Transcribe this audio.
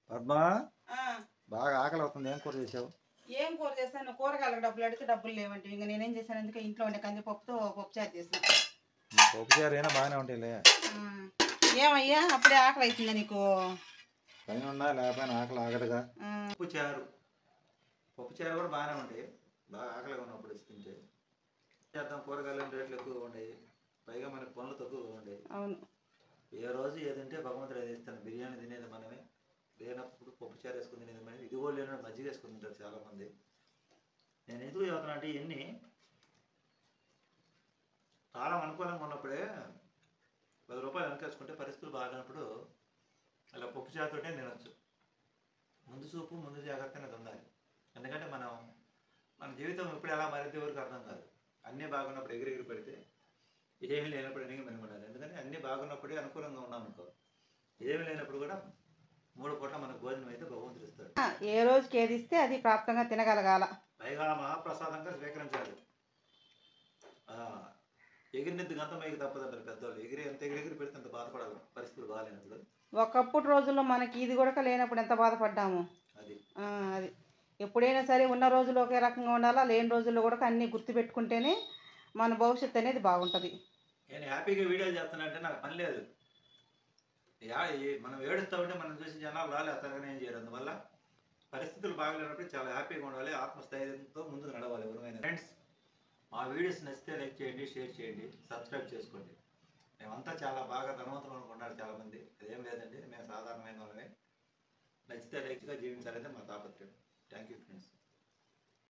పద్మా ఆ, బాగా ఆకలి అవుతుంది. ఏం కూర చేసావు? ఏం కూర చేస్తాను? కూరగాయలకు డబ్బులు అడిగితే డబ్బులు లేవంటే ఇంకా నేనేం చేశాను? అందుకే ఇంట్లో ఉండే కందిపప్పుతో పప్పుచారు చేశాను. పప్పుచారు అయినా బాగానే ఉంటాయిలే. ఏమయ్యా అప్పుడే ఆకలి అవుతుందా నీకు? పైన ఉన్నా లేకపోయినా ఆకలి ఆగదుగా. పప్పుచారు కూడా బాగానే ఉంటాయి. బాగా ఆకలిగా ఉన్నప్పుడు తింటే చేద్దాం. కూరగాయలు రేట్లు ఎక్కువగా ఉంటాయి, పైగా మనకి పనులు తక్కువగా ఉంటాయి. అవును, ఏ రోజు ఏదంటే భగవంతుడు అది ఇస్తాను. బిర్యానీ తినేది మనమే, లేనప్పుడు పప్పుచారు వేసుకుని తినేది మనమే. ఇది కూడా లేనప్పుడు మజ్జిగ వేసుకుని తింటారు చాలామంది. నేను ఎందుకు చదువుతున్నా అంటే ఇవన్నీ చాలా అనుకూలంగా ఉన్నప్పుడే 10 రూపాయలు వెనకేసుకుంటే పరిస్థితులు బాగానప్పుడు అలా పప్పుచారుతోటే తినొచ్చు. ముందు చూపు ముందు జాగ్రత్త అనేది ఉండాలి. ఎందుకంటే మన జీవితం ఇప్పుడు ఎలా మారితే వరకు అర్థం కాదు. అన్నీ బాగున్నప్పుడు ఎగిరి పెడితే ఏమీ లేనప్పుడు ఎనిగి మనం ఉండాలి. ఎందుకంటే అన్నీ బాగున్నప్పుడే అనుకూలంగా ఉన్నాం అనుకో, ఏమీ లేనప్పుడు కూడా 3 పూట్ల మనకు భోజనం అయితే భగవంతుడు ఇస్తాడు. ఏ రోజుకి ఏది ఇస్తే అది ప్రాప్తంగా తినగలగాల, పైగా మహాప్రసాదంగా స్వీకరించాలి. ఎగిరినెద్దు గంతమైకి తప్పదంటారు పెద్దవాళ్ళు. ఎంత ఎగిరి పెడితే అంత బాధపడాలి పరిస్థితులు బాగాలేనప్పుడు. ఒకప్పుడు రోజుల్లో మనకి ఇది కూడా లేనప్పుడు ఎంత బాధపడ్డాము. అది అది ఎప్పుడైనా సరే ఉన్న రోజులు ఒకే రకంగా ఉండాలా, లేని రోజుల్లో కూడా అన్నీ గుర్తుపెట్టుకుంటేనే మన భవిష్యత్తు అనేది బాగుంటుంది. నేను హ్యాపీగా వీడియోలు చేస్తానంటే నాకు పని లేదు. మనం ఏడుస్తూ ఉంటే మనం చూసి జనాలు రాలేస్తారు, కానీ ఏం చేయరు. అందువల్ల పరిస్థితులు బాగలేనప్పుడు చాలా హ్యాపీగా ఉండాలి, ఆత్మస్థైర్యంతో ముందుకు నడవాలి ఎవరైనా. ఫ్రెండ్స్, మా వీడియోస్ నచ్చితే లైక్ చేయండి, షేర్ చేయండి, సబ్స్క్రైబ్ చేసుకోండి. మేమంతా చాలా బాగా ధనవంతులు అనుకుంటున్నారు చాలామంది. అదేం లేదండి, మేము సాధారణమైన వాళ్ళమే. నచ్చితే లైక్గా జీవించాలనేది మా తాపత్రయం. Thank you friends.